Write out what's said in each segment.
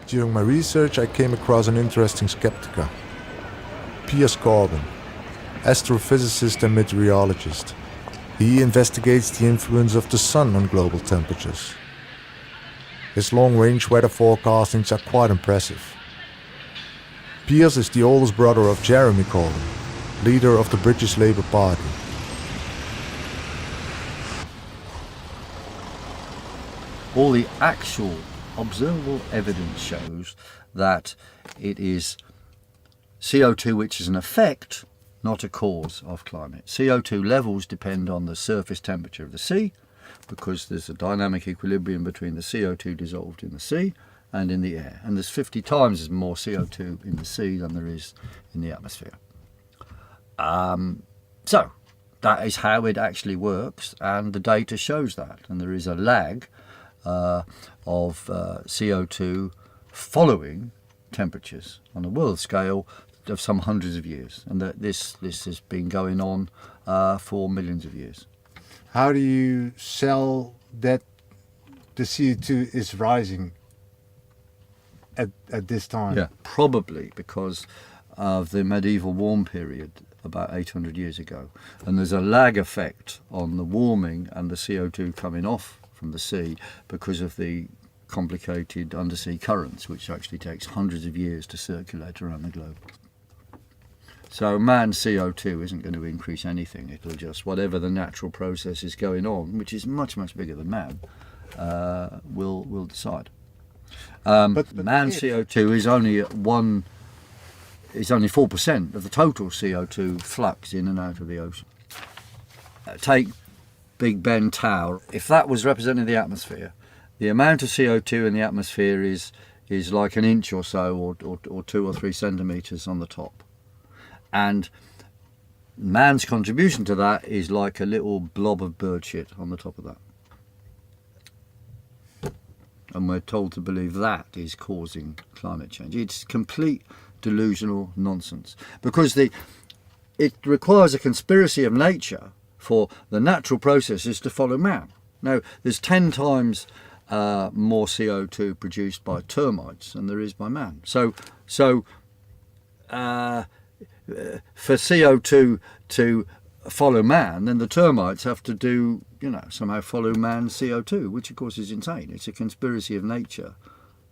During my research, I came across an interesting skeptic, Piers Corbyn, astrophysicist and meteorologist. He investigates the influence of the sun on global temperatures. His long-range weather forecastings are quite impressive. Piers is the oldest brother of Jeremy Corbyn, leader of the British Labour Party. All the actual observable evidence shows that it is CO2 which is an effect, not a cause of climate. CO2 levels depend on the surface temperature of the sea, because there's a dynamic equilibrium between the CO2 dissolved in the sea and in the air. And there's 50 times as more CO2 in the sea than there is in the atmosphere. So that is how it actually works, and the data shows that. And there is a lag of CO2 following temperatures on a world scale of some hundreds of years, and that this has been going on for millions of years. How do you sell that the CO2 is rising at this time? Yeah, probably because of the medieval warm period about 800 years ago, and there's a lag effect on the warming and the CO2 coming off from the sea because of the complicated undersea currents, which actually takes hundreds of years to circulate around the globe. So man's CO2 isn't going to increase anything. It'll just, whatever the natural process is going on, which is much, much bigger than man, will decide. But man's CO2 is only is only 4% of the total CO2 flux in and out of the ocean. Take Big Ben Tower. If that was representing the atmosphere, the amount of CO2 in the atmosphere is like an inch or so, or 2 or 3 centimetres on the top. And man's contribution to that is like a little blob of bird shit on the top of that. And we're told to believe that is causing climate change. It's complete delusional nonsense, because it requires a conspiracy of nature for the natural processes to follow man. Now, there's 10 times more CO2 produced by termites than there is by man. So for CO2 to follow man, then the termites have to do, somehow follow man's CO2, which of course is insane. It's a conspiracy of nature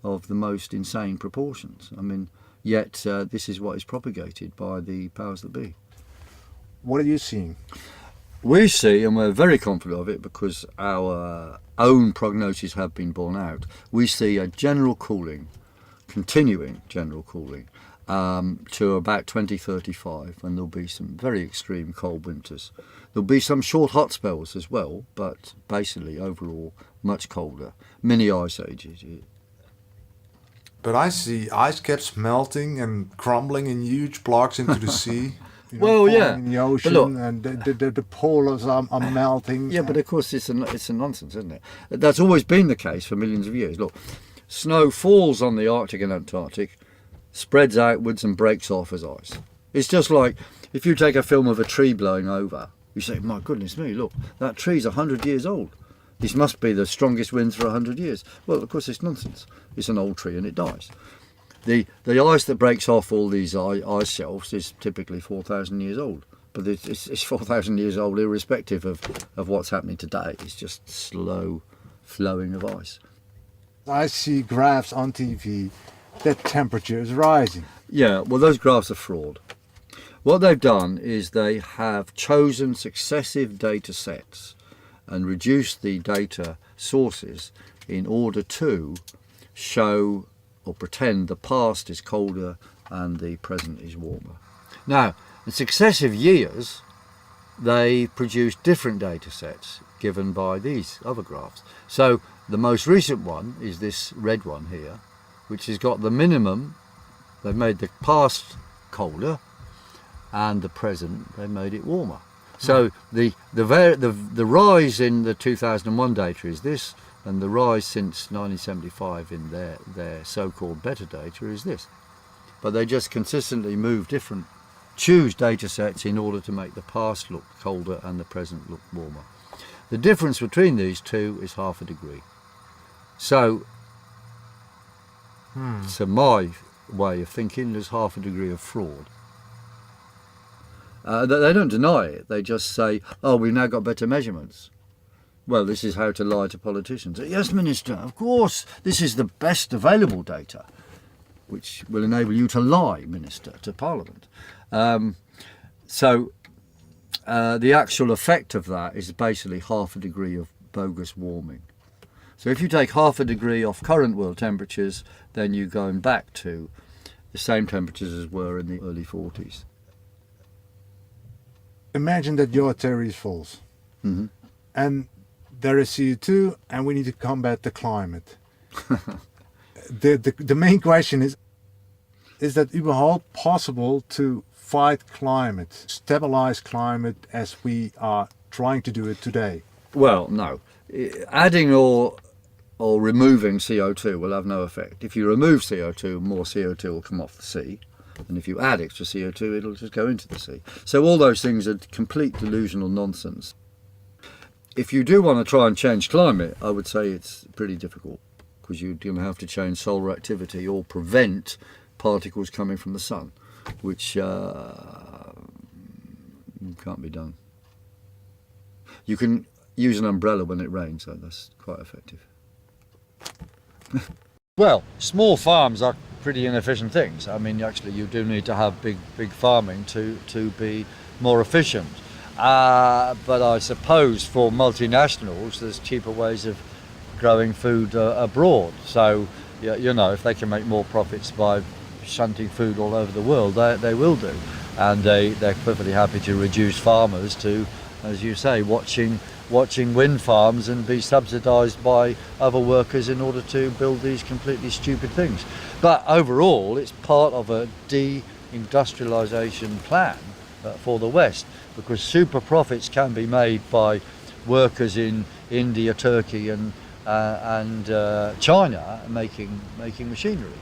of the most insane proportions. I mean, yet this is what is propagated by the powers that be. What are you seeing? We see, and we're very confident of it because our own prognoses have been borne out, we see a general cooling, continuing general cooling, to about 2035, and there'll be some very extreme cold winters. There'll be some short hot spells as well, but basically overall much colder. Mini ice ages. But I see ice caps melting and crumbling in huge blocks into the sea. Well, yeah. In the ocean, look, and the polars are melting. Yeah, but of course it's a nonsense, isn't it? That's always been the case for millions of years. Look, snow falls on the Arctic and Antarctic, spreads outwards and breaks off as ice. It's just like if you take a film of a tree blowing over, you say, my goodness me, look, that tree's 100 years old. This must be the strongest winds for 100 years. Well, of course it's nonsense. It's an old tree and it dies. The ice that breaks off all these ice shelves is typically 4,000 years old. But it's 4,000 years old irrespective of what's happening today. It's just slow flowing of ice. I see graphs on TV that temperature is rising. Yeah, well, those graphs are fraud. What they've done is they have chosen successive data sets and reduced the data sources in order to show or pretend the past is colder and the present is warmer. Now, in successive years, they produce different data sets given by these other graphs. So the most recent one is this red one here, which has got the minimum. They've made the past colder, and the present they made it warmer. So the rise in the 2001 data is this, and the rise since 1975 in their so-called better data is this. But they just consistently choose data sets in order to make the past look colder and the present look warmer. The difference between these two is 0.5 degree. So To my way of thinking, there's half a degree of fraud. They don't deny it. They just say, oh, we've now got better measurements. Well, this is how to lie to politicians. Yes, Minister, of course, this is the best available data, which will enable you to lie, Minister, to Parliament. So the actual effect of that is basically half a degree of bogus warming. So if you take half a degree off current world temperatures, then you're going back to the same temperatures as were in the early 40s. Imagine that your theory falls. Mm-hmm. And there is CO2 and we need to combat the climate. The main question is that überhaupt possible to fight climate, stabilize climate as we are trying to do it today? Well, no. Adding or removing CO2 will have no effect. If you remove CO2, more CO2 will come off the sea. And if you add extra CO2, it'll just go into the sea. So all those things are complete delusional nonsense. If you do want to try and change climate, I would say it's pretty difficult, because you're going to have to change solar activity or prevent particles coming from the sun, which can't be done. You can use an umbrella when it rains, so that's quite effective. Well, small farms are pretty inefficient things. I mean, actually, you do need to have big farming to be more efficient. But I suppose for multinationals, there's cheaper ways of growing food abroad. So, you know, if they can make more profits by shunting food all over the world, they will do. And they're perfectly happy to reduce farmers to, as you say, watching wind farms and be subsidised by other workers in order to build these completely stupid things. But overall, it's part of a de-industrialisation plan for the West, because super profits can be made by workers in India, Turkey and China making machinery.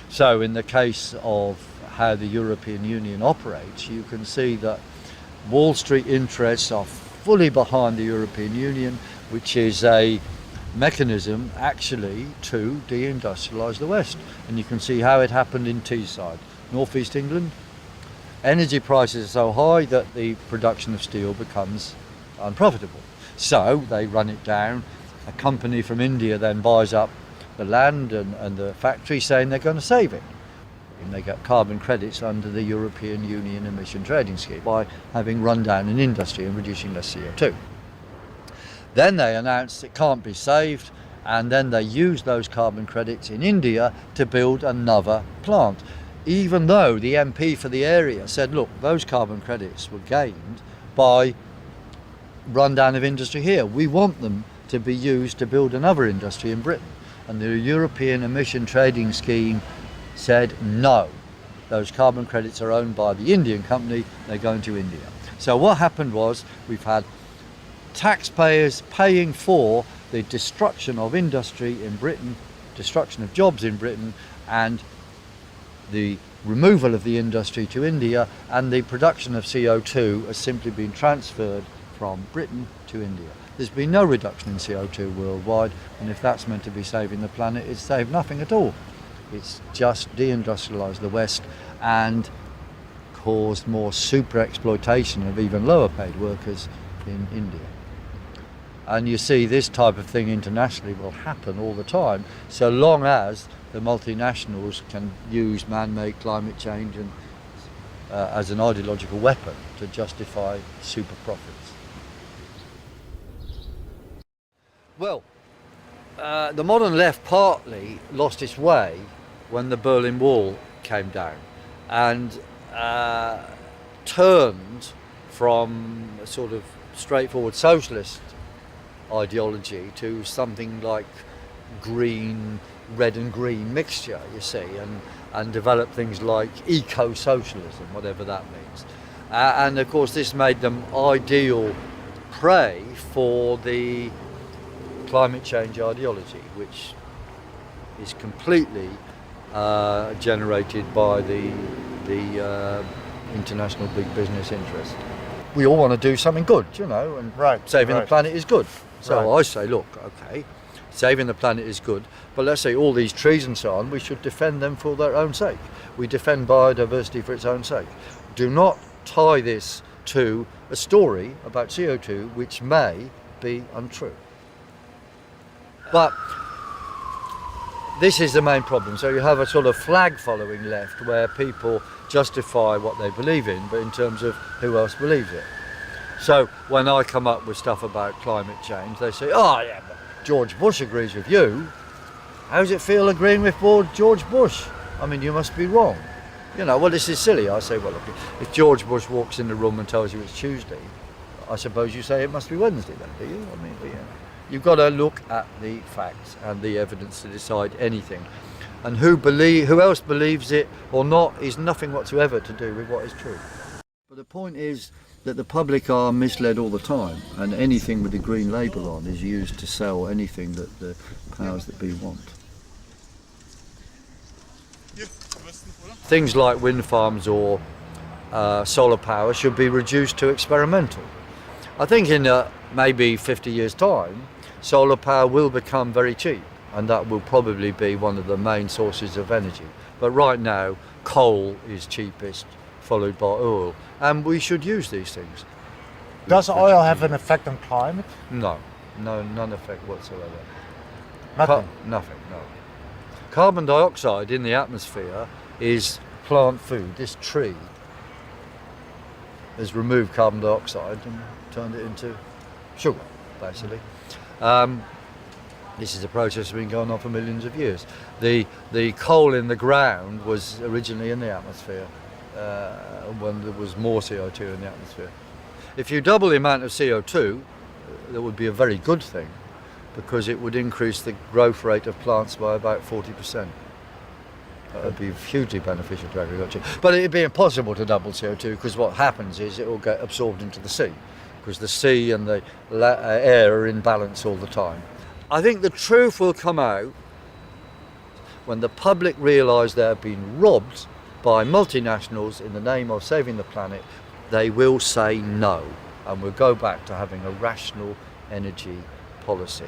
So in the case of how the European Union operates, you can see that Wall Street interests are fully behind the European Union, which is a mechanism actually to deindustrialise the West. And you can see how it happened in Teesside, northeast England. Energy prices are so high that the production of steel becomes unprofitable. So they run it down. A company from India then buys up the land and the factory, saying they're going to save it. And they get carbon credits under the European Union emission trading scheme by having run down an industry and reducing less CO2. Then they announce it can't be saved, and then they use those carbon credits in India to build another plant, even though the MP for the area said, look, those carbon credits were gained by rundown of industry here. We want them to be used to build another industry in Britain. And the European emission trading scheme said no, those carbon credits are owned by the Indian company, they're going to India. So what happened was we've had taxpayers paying for the destruction of industry in Britain, destruction of jobs in Britain, and the removal of the industry to India, and the production of CO2 has simply been transferred from Britain to India. There's been no reduction in CO2 worldwide, and if that's meant to be saving the planet, it's saved nothing at all. It's just deindustrialised the West and caused more super exploitation of even lower paid workers in India. And you see this type of thing internationally will happen all the time, so long as the multinationals can use man-made climate change and as an ideological weapon to justify super profits. Well, the modern left partly lost its way when the Berlin Wall came down and turned from a sort of straightforward socialist ideology to something like red and green mixture, you see, and developed things like eco-socialism, whatever that means. And of course this made them ideal prey for the climate change ideology, which is completely generated by the international big business interests. We all want to do something good, you know, and saving the planet is good. So I say, look, okay, saving the planet is good, but let's say all these trees and so on, we should defend them for their own sake. We defend biodiversity for its own sake. Do not tie this to a story about CO2 which may be untrue. But this is the main problem. So you have a sort of flag following left where people justify what they believe in, but in terms of who else believes it. So when I come up with stuff about climate change, they say, oh yeah, but George Bush agrees with you. How does it feel agreeing with George Bush? I mean, you must be wrong. You know, well, this is silly. I say, well, look, if George Bush walks in the room and tells you it's Tuesday, I suppose you say it must be Wednesday then, do you? I mean, yeah. You've got to look at the facts and the evidence to decide anything. And who else believes it or not is nothing whatsoever to do with what is true. But the point is that the public are misled all the time, and anything with the green label on is used to sell anything that the powers that be want. Things like wind farms or solar power should be reduced to experimental. I think in maybe 50 years' time, solar power will become very cheap, and that will probably be one of the main sources of energy. But right now, coal is cheapest, followed by oil, and we should use these things. Does oil have an effect on climate? No, none effect whatsoever. Nothing? Nothing, no. Carbon dioxide in the atmosphere is plant food. This tree has removed carbon dioxide and turned it into sugar, basically. This is a process that's been going on for millions of years. The coal in the ground was originally in the atmosphere when there was more CO2 in the atmosphere. If you double the amount of CO2, that would be a very good thing, because it would increase the growth rate of plants by about 40%. That would be hugely beneficial to agriculture. But it would be impossible to double CO2, because what happens is it will get absorbed into the sea, because the sea and the air are in balance all the time. I think the truth will come out when the public realise they're being robbed by multinationals in the name of saving the planet. They will say no, and we'll go back to having a rational energy policy.